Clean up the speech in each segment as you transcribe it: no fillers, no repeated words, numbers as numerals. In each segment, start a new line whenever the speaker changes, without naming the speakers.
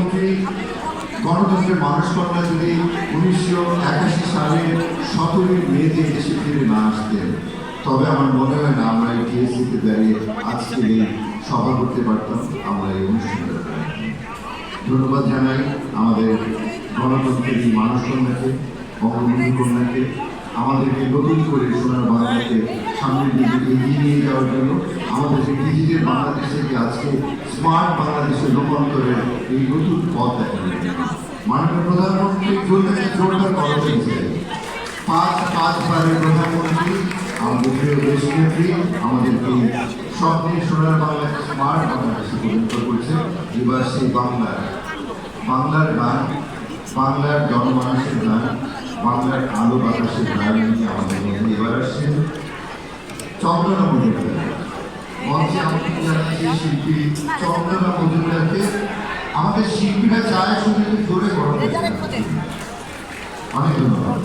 গণতন্ত্রী গণতন্ত্রের মানুষকন্যা যদি 1981 সালে 17 মেতে দেশে ফিরে না আসতেন, তবে আমার মনে হয় না আমরা এই টিএসসিতে দাঁড়িয়ে আজকে এই সভা করতে পারতাম, আমরা এই অনুষ্ঠান করতে পারতাম। ধন্যবাদ জানাই আমাদের গণতন্ত্রের এই মানুষকন্যাকে, বঙ্গবন্ধু কন্যাকে, আমাদেরকে নতুন করে সোনার বাংলাকে সামনের দিকে এগিয়ে নিয়ে যাওয়ার জন্য, আমাদেরকে ডিজিটাল বাংলাদেশ থেকে আজকে স্মার্ট বাংলাদেশে রূপান্তরের এই নতুন পথ দেখানোর জন্য মাননীয় প্রধানমন্ত্রীর জন্য জোরদার কর্মসূচি চাই। পাঁচবারের প্রধানমন্ত্রী আমাদের প্রিয় দেশনেত্রী আমাদেরকে স্বপ্নের সোনার বাংলাকে স্মার্ট বাংলাদেশে পরিণত করছে। এবার সেই বাংলার গান, বাংলার জনমানুষের গান, বাংলার আলো বাতাসের গান নিয়ে আমাদের মধ্যে এবার আসছেন চন্দনা মজুমদার। মঞ্চে আমন্ত্রণ জানাচ্ছি শিল্পী চন্দনা মজুমদারকে। আমাদের শিল্পীরা চায় শুধু জোরে করো। অনেক ধন্যবাদ।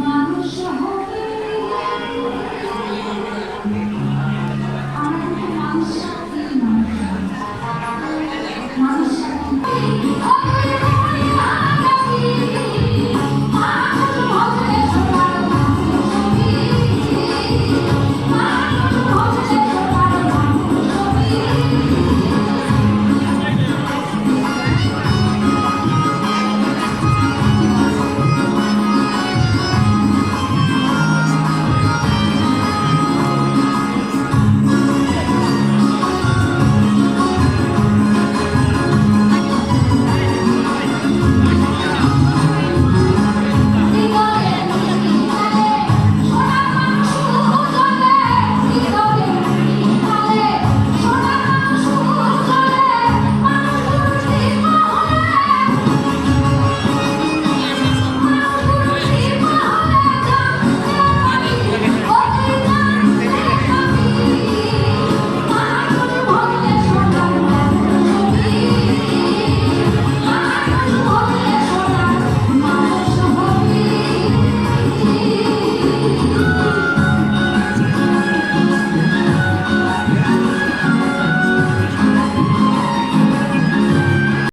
মানুষ